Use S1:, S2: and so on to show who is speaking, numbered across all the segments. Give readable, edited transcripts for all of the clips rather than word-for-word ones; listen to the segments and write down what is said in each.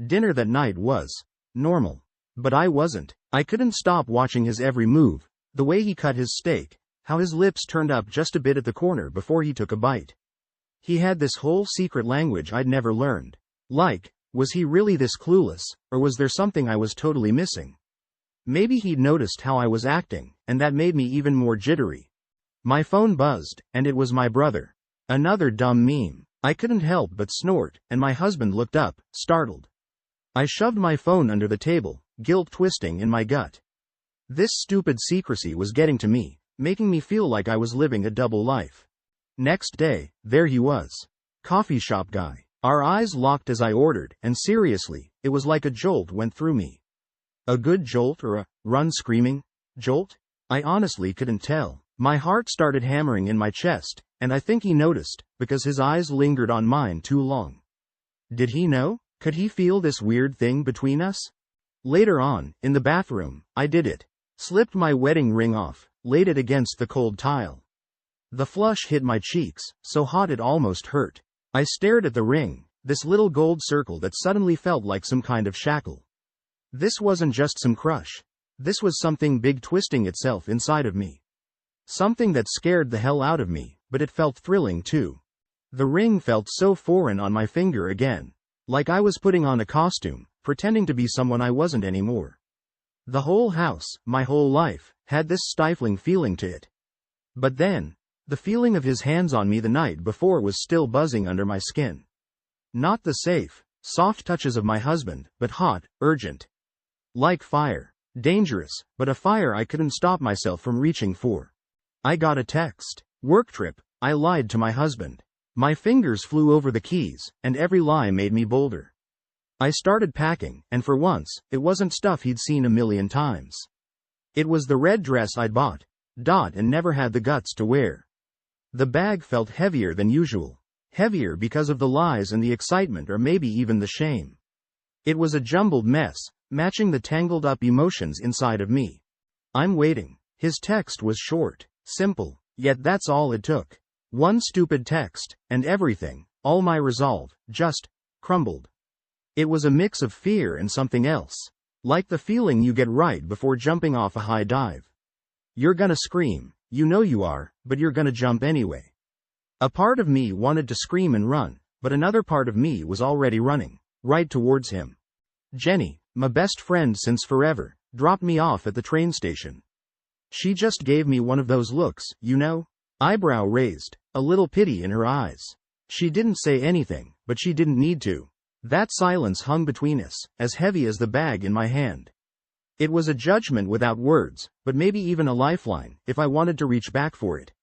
S1: Dinner that night was normal. But I wasn't. I couldn't stop watching his every move, the way he cut his steak, how his lips turned up just a bit at the corner before he took a bite. He had this whole secret language I'd never learned. Like, was he really this clueless, or was there something I was totally missing? Maybe he'd noticed how I was acting, and that made me even more jittery. My phone buzzed, and it was my brother. Another dumb meme. I couldn't help but snort, and my husband looked up, startled. I shoved my phone under the table, guilt twisting in my gut. This stupid secrecy was getting to me, making me feel like I was living a double life. Next day, there he was. Coffee shop guy. Our eyes locked as I ordered, and seriously, it was like a jolt went through me. A good jolt or a run screaming jolt? I honestly couldn't tell. My heart started hammering in my chest, and I think he noticed, because his eyes lingered on mine too long. Did he know? Could he feel this weird thing between us? Later on, in the bathroom, I did it. Slipped my wedding ring off, laid it against the cold tile. The flush hit my cheeks, so hot it almost hurt. I stared at the ring, this little gold circle that suddenly felt like some kind of shackle. This wasn't just some crush. This was something big twisting itself inside of me. Something that scared the hell out of me, but it felt thrilling too. The ring felt so foreign on my finger again. Like I was putting on a costume, pretending to be someone I wasn't anymore. The whole house, my whole life, had this stifling feeling to it. But then, the feeling of his hands on me the night before was still buzzing under my skin. Not the safe, soft touches of my husband, but hot, urgent. Like fire. Dangerous, but a fire I couldn't stop myself from reaching for. I got a text. Work trip. I lied to my husband. My fingers flew over the keys, and every lie made me bolder. I started packing, and for once, it wasn't stuff he'd seen a million times. It was the red dress I'd bought, and never had the guts to wear. The bag felt heavier than usual. Heavier because of the lies and the excitement or maybe even the shame. It was a jumbled mess, matching the tangled up emotions inside of me. I'm waiting. His text was short, simple, yet that's all it took. One stupid text, and everything, all my resolve, just crumbled. It was a mix of fear and something else. Like the feeling you get right before jumping off a high dive. You're gonna scream, you know you are, but you're gonna jump anyway. A part of me wanted to scream and run, but another part of me was already running, right towards him. Jenny, my best friend since forever, dropped me off at the train station. She just gave me one of those looks, you know? Eyebrow raised, a little pity in her eyes. She didn't say anything, but she didn't need to. That silence hung between us, as heavy as the bag in my hand. It was a judgment without words, but maybe even a lifeline, if I wanted to reach back for it.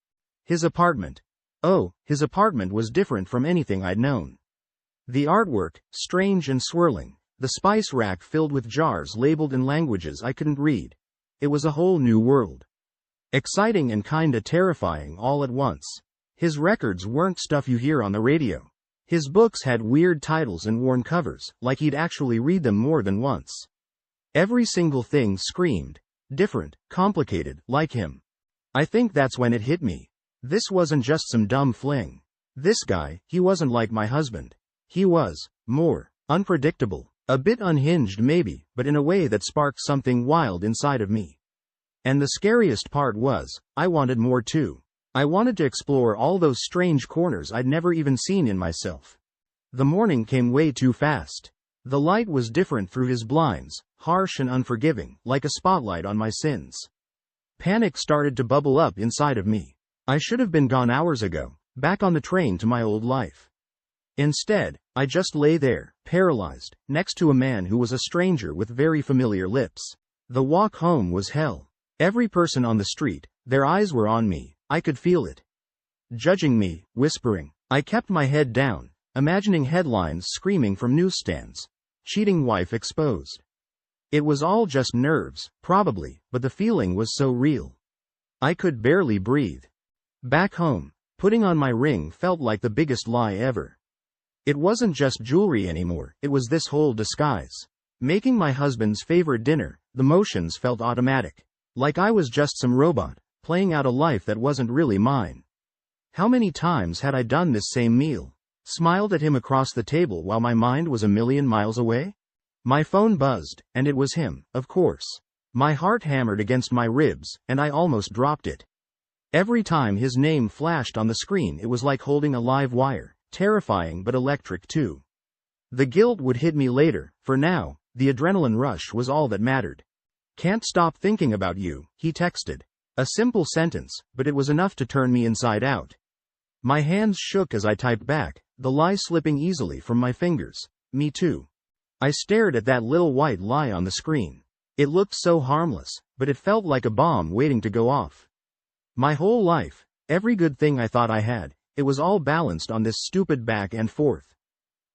S1: His apartment. Oh, his apartment was different from anything I'd known. The artwork, strange and swirling. The spice rack filled with jars labeled in languages I couldn't read. It was a whole new world. Exciting and kinda terrifying all at once. His records weren't stuff you hear on the radio. His books had weird titles and worn covers, like he'd actually read them more than once. Every single thing screamed. Different, complicated, like him. I think that's when it hit me. This wasn't just some dumb fling. This guy, he wasn't like my husband. He was more unpredictable. A bit unhinged maybe, but in a way that sparked something wild inside of me. And the scariest part was, I wanted more too. I wanted to explore all those strange corners I'd never even seen in myself. The morning came way too fast. The light was different through his blinds, harsh and unforgiving, like a spotlight on my sins. Panic started to bubble up inside of me. I should have been gone hours ago, back on the train to my old life. Instead, I just lay there, paralyzed, next to a man who was a stranger with very familiar lips. The walk home was hell. Every person on the street, their eyes were on me, I could feel it. Judging me, whispering. I kept my head down, imagining headlines screaming from newsstands. Cheating wife exposed. It was all just nerves, probably, but the feeling was so real. I could barely breathe. Back home, putting on my ring felt like the biggest lie ever. It wasn't just jewelry anymore, it was this whole disguise. Making my husband's favorite dinner, the motions felt automatic. Like I was just some robot, playing out a life that wasn't really mine. How many times had I done this same meal? Smiled at him across the table while my mind was a million miles away? My phone buzzed, and it was him, of course. My heart hammered against my ribs, and I almost dropped it. Every time his name flashed on the screen, it was like holding a live wire, terrifying but electric too. The guilt would hit me later. For now, the adrenaline rush was all that mattered. "Can't stop thinking about you," he texted. A simple sentence, but it was enough to turn me inside out. My hands shook as I typed back, the lie slipping easily from my fingers. "Me too." I stared at that little white lie on the screen. It looked so harmless, but it felt like a bomb waiting to go off. My whole life, every good thing I thought I had, it was all balanced on this stupid back and forth.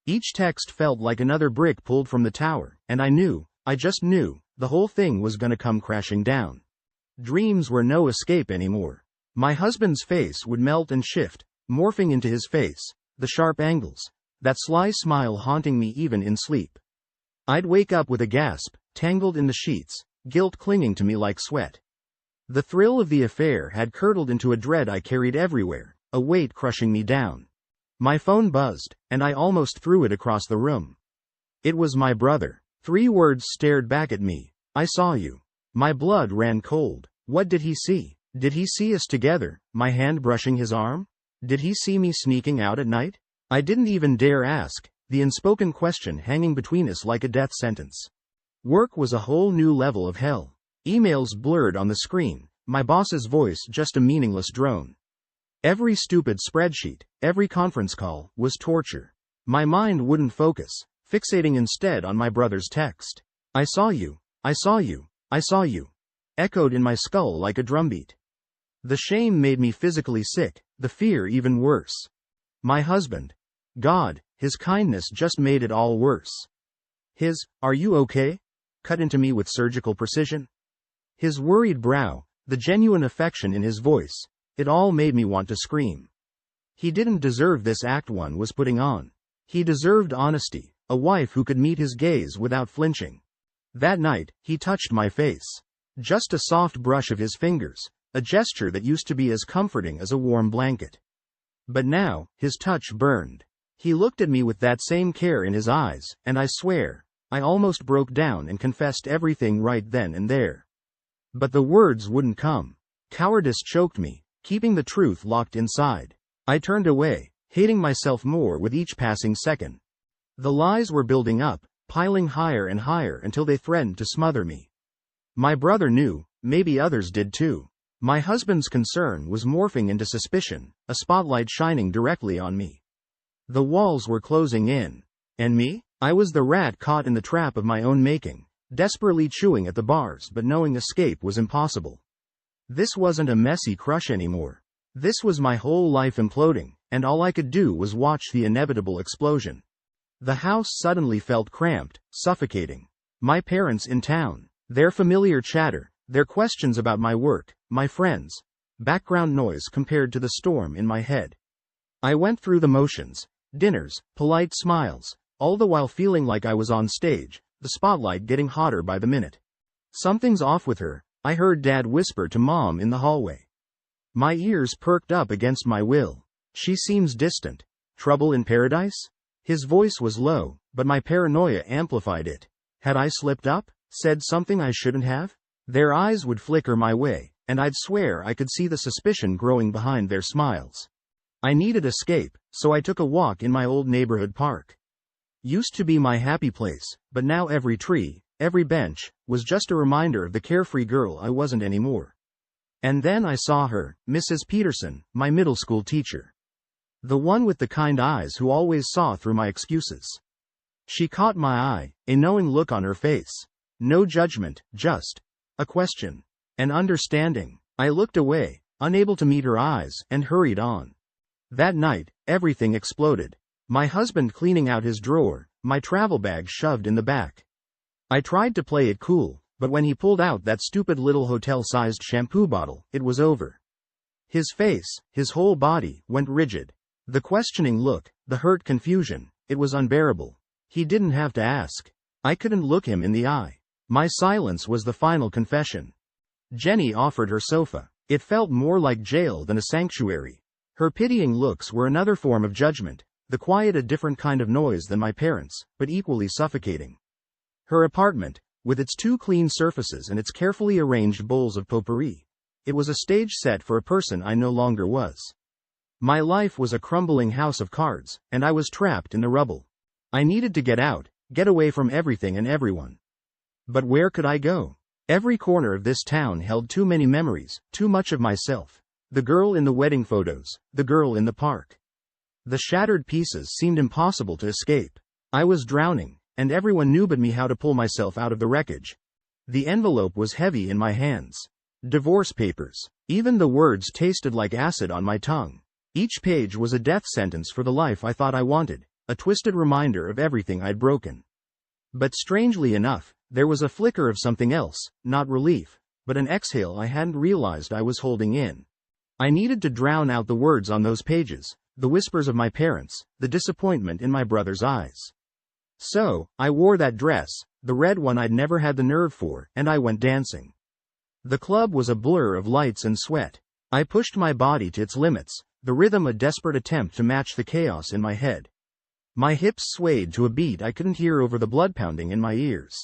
S1: Each text felt like another brick pulled from the tower, and I just knew, the whole thing was gonna come crashing down. Dreams were no escape anymore. My husband's face would melt and shift, morphing into his face, the sharp angles, that sly smile haunting me even in sleep. I'd wake up with a gasp, tangled in the sheets, guilt clinging to me like sweat. The thrill of the affair had curdled into a dread I carried everywhere, a weight crushing me down. My phone buzzed, and I almost threw it across the room. It was my brother. 3 words stared back at me. "I saw you." My blood ran cold. What did he see? Did he see us together, my hand brushing his arm? Did he see me sneaking out at night? I didn't even dare ask, the unspoken question hanging between us like a death sentence. Work was a whole new level of hell. Emails blurred on the screen, my boss's voice just a meaningless drone. Every stupid spreadsheet, every conference call, was torture. My mind wouldn't focus, fixating instead on my brother's text. "I saw you, I saw you, I saw you," echoed in my skull like a drumbeat. The shame made me physically sick, the fear even worse. My husband. God, his kindness just made it all worse. His, "Are you okay?" cut into me with surgical precision. His worried brow, the genuine affection in his voice, it all made me want to scream. He didn't deserve this act one was putting on. He deserved honesty, a wife who could meet his gaze without flinching. That night, he touched my face. Just a soft brush of his fingers, a gesture that used to be as comforting as a warm blanket. But now, his touch burned. He looked at me with that same care in his eyes, and I swear, I almost broke down and confessed everything right then and there. But the words wouldn't come. Cowardice choked me, keeping the truth locked inside. I turned away, hating myself more with each passing second. The lies were building up, piling higher and higher until they threatened to smother me. My brother knew, maybe others did too. My husband's concern was morphing into suspicion, a spotlight shining directly on me. The walls were closing in. And me? I was the rat caught in the trap of my own making, desperately chewing at the bars but knowing escape was impossible. This wasn't a messy crush anymore. This was my whole life imploding, and all I could do was watch the inevitable explosion. The house suddenly felt cramped, suffocating. My parents in town, their familiar chatter, their questions about my work, my friends, background noise compared to the storm in my head. I went through the motions, dinners, polite smiles, all the while feeling like I was on stage, the spotlight getting hotter by the minute. "Something's off with her," I heard Dad whisper to Mom in the hallway. My ears perked up against my will. "She seems distant. Trouble in paradise?" His voice was low, but my paranoia amplified it. Had I slipped up? Said something I shouldn't have? Their eyes would flicker my way, and I'd swear I could see the suspicion growing behind their smiles. I needed escape, so I took a walk in my old neighborhood park. Used to be my happy place, but now every tree, every bench, was just a reminder of the carefree girl I wasn't anymore. And then I saw her, Mrs. Peterson, my middle school teacher. The one with the kind eyes who always saw through my excuses. She caught my eye, a knowing look on her face. No judgment, just a question. An understanding. I looked away, unable to meet her eyes, and hurried on. That night, everything exploded. My husband cleaning out his drawer, my travel bag shoved in the back. I tried to play it cool, but when he pulled out that stupid little hotel-sized shampoo bottle, it was over. His face, his whole body, went rigid. The questioning look, the hurt confusion, it was unbearable. He didn't have to ask. I couldn't look him in the eye. My silence was the final confession. Jenny offered her sofa. It felt more like jail than a sanctuary. Her pitying looks were another form of judgment, the quiet a different kind of noise than my parents, but equally suffocating. Her apartment, with its 2 clean surfaces and its carefully arranged bowls of potpourri. It was a stage set for a person I no longer was. My life was a crumbling house of cards, and I was trapped in the rubble. I needed to get out, get away from everything and everyone. But where could I go? Every corner of this town held too many memories, too much of myself. The girl in the wedding photos, the girl in the park. The shattered pieces seemed impossible to escape. I was drowning, and everyone knew but me how to pull myself out of the wreckage. The envelope was heavy in my hands. Divorce papers. Even the words tasted like acid on my tongue. Each page was a death sentence for the life I thought I wanted, a twisted reminder of everything I'd broken. But strangely enough, there was a flicker of something else, not relief, but an exhale I hadn't realized I was holding in. I needed to drown out the words on those pages, the whispers of my parents, the disappointment in my brother's eyes. So, I wore that dress, the red one I'd never had the nerve for, and I went dancing. The club was a blur of lights and sweat. I pushed my body to its limits, the rhythm a desperate attempt to match the chaos in my head. My hips swayed to a beat I couldn't hear over the blood pounding in my ears.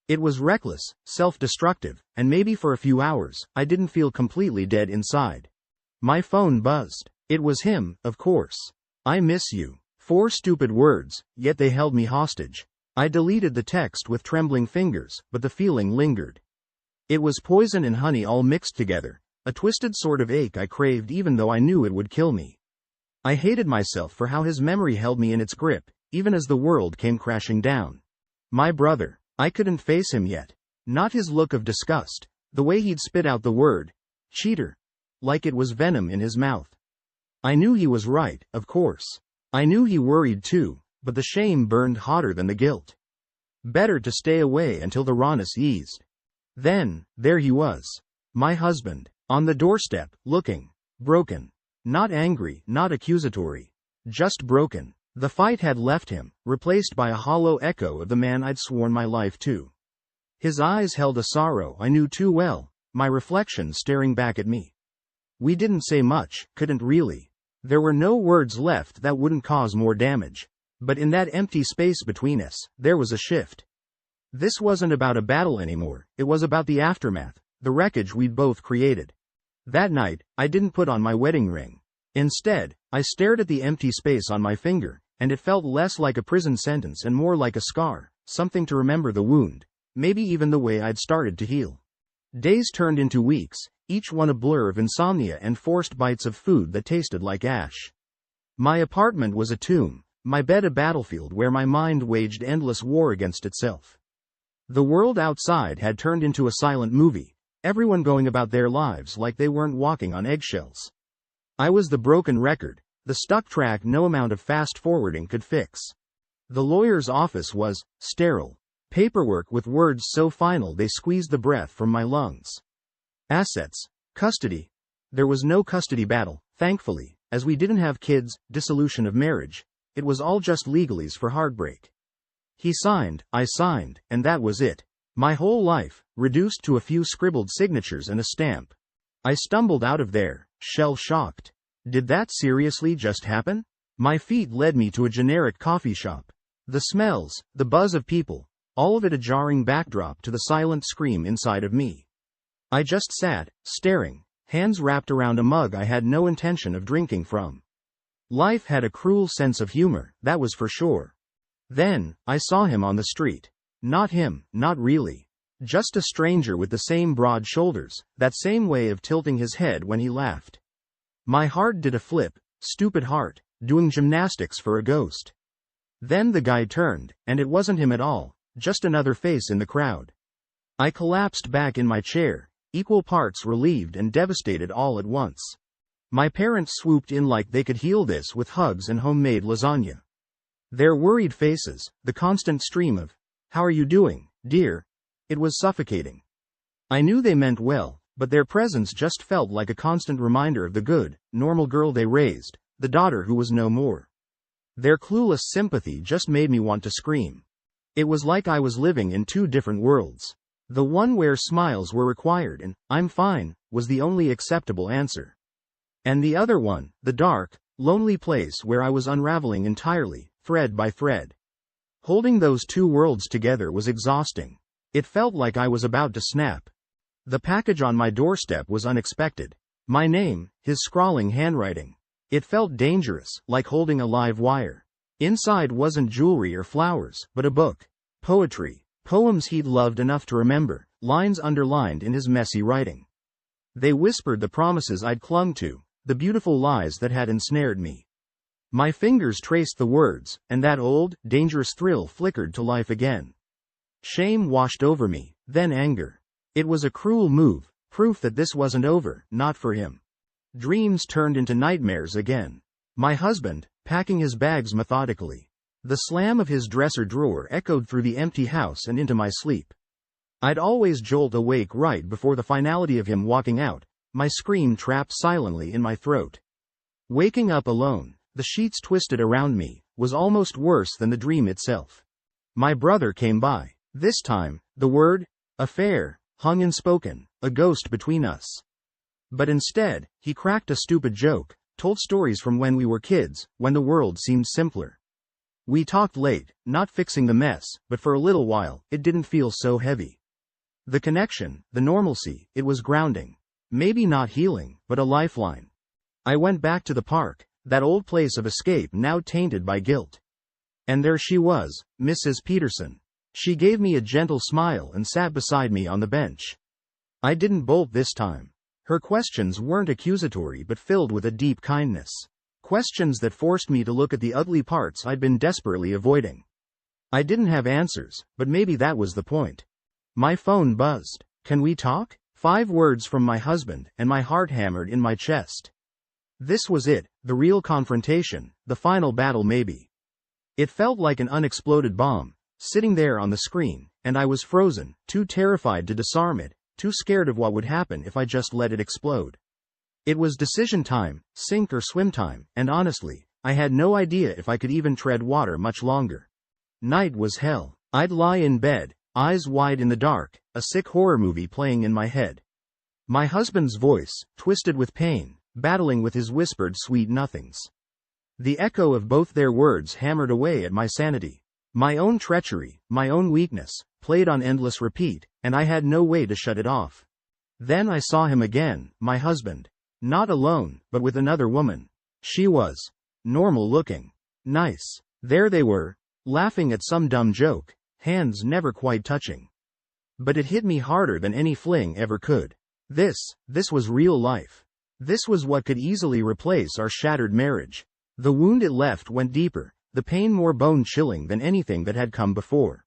S1: It was reckless, self-destructive, and maybe for a few hours, I didn't feel completely dead inside. My phone buzzed. It was him, of course. I miss you. 4 stupid words, yet they held me hostage. I deleted the text with trembling fingers, but the feeling lingered. It was poison and honey all mixed together, a twisted sort of ache I craved even though I knew it would kill me. I hated myself for how his memory held me in its grip, even as the world came crashing down. My brother. I couldn't face him yet. Not his look of disgust, the way he'd spit out the word, cheater, like it was venom in his mouth. I knew he was right, of course. I knew he worried too, but the shame burned hotter than the guilt. Better to stay away until the rawness eased. Then, there he was. My husband, on the doorstep, looking broken. Not angry, not accusatory. Just broken. The fight had left him, replaced by a hollow echo of the man I'd sworn my life to. His eyes held a sorrow I knew too well, my reflection staring back at me. We didn't say much, couldn't really. There were no words left that wouldn't cause more damage. But in that empty space between us, there was a shift. This wasn't about a battle anymore, it was about the aftermath, the wreckage we'd both created. That night, I didn't put on my wedding ring. Instead, I stared at the empty space on my finger, and it felt less like a prison sentence and more like a scar, something to remember the wound, maybe even the way I'd started to heal. Days turned into weeks, each one a blur of insomnia and forced bites of food that tasted like ash. My apartment was a tomb, my bed a battlefield where my mind waged endless war against itself. The world outside had turned into a silent movie, everyone going about their lives like they weren't walking on eggshells. I was the broken record, the stuck track no amount of fast-forwarding could fix. The lawyer's office was sterile. Paperwork with words so final they squeezed the breath from my lungs. Assets. Custody. There was no custody battle, thankfully, as we didn't have kids, dissolution of marriage. It was all just legalese for heartbreak. He signed, I signed, and that was it. My whole life, reduced to a few scribbled signatures and a stamp. I stumbled out of there, shell-shocked. Did that seriously just happen? My feet led me to a generic coffee shop. The smells, the buzz of people, all of it a jarring backdrop to the silent scream inside of me. I just sat, staring, hands wrapped around a mug I had no intention of drinking from. Life had a cruel sense of humor, that was for sure. Then, I saw him on the street. Not him, not really. Just a stranger with the same broad shoulders, that same way of tilting his head when he laughed. My heart did a flip, stupid heart, doing gymnastics for a ghost. Then the guy turned, and it wasn't him at all, just another face in the crowd. I collapsed back in my chair, equal parts relieved and devastated all at once. My parents swooped in like they could heal this with hugs and homemade lasagna. Their worried faces, the constant stream of, "How are you doing, dear?" It was suffocating. I knew they meant well, but their presence just felt like a constant reminder of the good, normal girl they raised, the daughter who was no more. Their clueless sympathy just made me want to scream. It was like I was living in 2 different worlds. The one where smiles were required and, "I'm fine," was the only acceptable answer. And the other one, the dark, lonely place where I was unraveling entirely, thread by thread. Holding those two worlds together was exhausting. It felt like I was about to snap. The package on my doorstep was unexpected. My name, his scrawling handwriting. It felt dangerous, like holding a live wire. Inside wasn't jewelry or flowers, but a book. Poetry. Poems he'd loved enough to remember, lines underlined in his messy writing. They whispered the promises I'd clung to, the beautiful lies that had ensnared me. My fingers traced the words, and that old, dangerous thrill flickered to life again. Shame washed over me, then anger. It was a cruel move, proof that this wasn't over, not for him. Dreams turned into nightmares again. My husband, packing his bags methodically. The slam of his dresser drawer echoed through the empty house and into my sleep. I'd always jolt awake right before the finality of him walking out, my scream trapped silently in my throat. Waking up alone, the sheets twisted around me, was almost worse than the dream itself. My brother came by. This time, the word, affair, hung unspoken, a ghost between us. But instead, he cracked a stupid joke, told stories from when we were kids, when the world seemed simpler. We talked late, not fixing the mess, but for a little while, it didn't feel so heavy. The connection, the normalcy, it was grounding. Maybe not healing, but a lifeline. I went back to the park, that old place of escape now tainted by guilt. And there she was, Mrs. Peterson. She gave me a gentle smile and sat beside me on the bench. I didn't bolt this time. Her questions weren't accusatory but filled with a deep kindness. Questions that forced me to look at the ugly parts I'd been desperately avoiding. I didn't have answers, but maybe that was the point. My phone buzzed. Can we talk? 5 words from my husband, and my heart hammered in my chest. This was it, the real confrontation, the final battle maybe. It felt like an unexploded bomb, sitting there on the screen, and I was frozen, too terrified to disarm it, too scared of what would happen if I just let it explode. It was decision time, sink or swim time, and honestly, I had no idea if I could even tread water much longer. Night was hell. I'd lie in bed, eyes wide in the dark, a sick horror movie playing in my head. My husband's voice, twisted with pain, battling with his whispered sweet nothings. The echo of both their words hammered away at my sanity. My own treachery, my own weakness, played on endless repeat, and I had no way to shut it off. Then I saw him again, my husband. Not alone, but with another woman. She was normal looking. Nice. There they were, laughing at some dumb joke, hands never quite touching. But it hit me harder than any fling ever could. This was real life. This was what could easily replace our shattered marriage. The wound it left went deeper, the pain more bone-chilling than anything that had come before.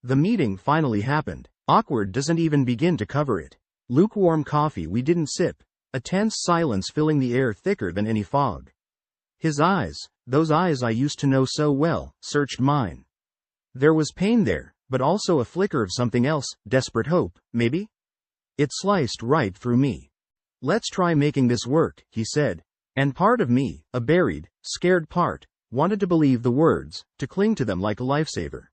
S1: The meeting finally happened. Awkward doesn't even begin to cover it. Lukewarm coffee we didn't sip, a tense silence filling the air thicker than any fog. His eyes, those eyes I used to know so well, searched mine. There was pain there, but also a flicker of something else, desperate hope, maybe? It sliced right through me. Let's try making this work, he said. And part of me, a buried, scared part, wanted to believe the words, to cling to them like a lifesaver.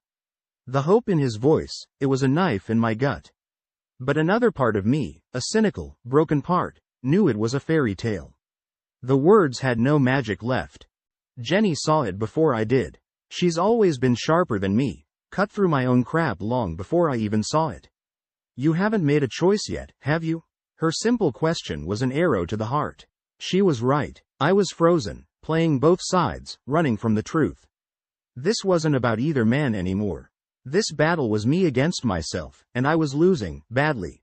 S1: The hope in his voice, it was a knife in my gut. But another part of me, a cynical, broken part, knew it was a fairy tale. The words had no magic left. Jenny saw it before I did. She's always been sharper than me, cut through my own crap long before I even saw it. You haven't made a choice yet, have you? Her simple question was an arrow to the heart. She was right. I was frozen, playing both sides, running from the truth. This wasn't about either man anymore. This battle was me against myself, and I was losing, badly.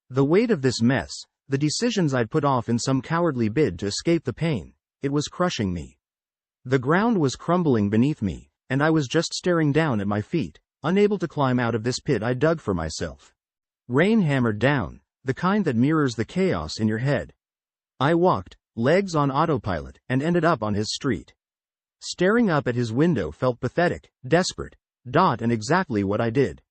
S1: The weight of this mess, the decisions I'd put off in some cowardly bid to escape the pain, it was crushing me. The ground was crumbling beneath me, and I was just staring down at my feet, unable to climb out of this pit I dug for myself. Rain hammered down, the kind that mirrors the chaos in your head. I walked, legs on autopilot, and ended up on his street. Staring up at his window felt pathetic, desperate, and exactly what I did.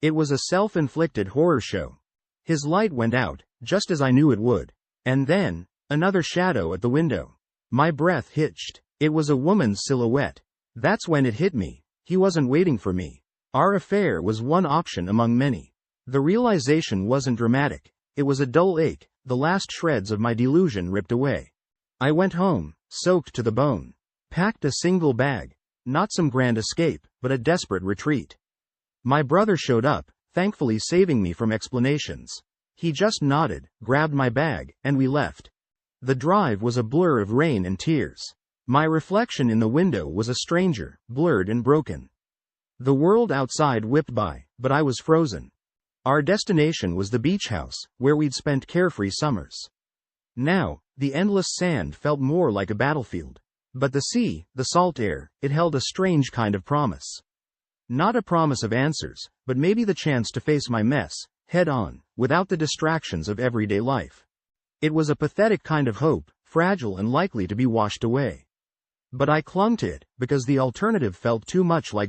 S1: It was a self-inflicted horror show. His light went out, just as I knew it would. And then, another shadow at the window. My breath hitched. It was a woman's silhouette. That's when it hit me. He wasn't waiting for me. Our affair was one option among many. The realization wasn't dramatic. It was a dull ache, the last shreds of my delusion ripped away. I went home, soaked to the bone. Packed a single bag. Not some grand escape, but a desperate retreat. My brother showed up, thankfully saving me from explanations. He just nodded, grabbed my bag, and we left. The drive was a blur of rain and tears. My reflection in the window was a stranger, blurred and broken. The world outside whipped by, but I was frozen. Our destination was the beach house, where we'd spent carefree summers. Now, the endless sand felt more like a battlefield. But the sea, the salt air, it held a strange kind of promise. Not a promise of answers, but maybe the chance to face my mess, head on, without the distractions of everyday life. It was a pathetic kind of hope, fragile and likely to be washed away. But I clung to it, because the alternative felt too much like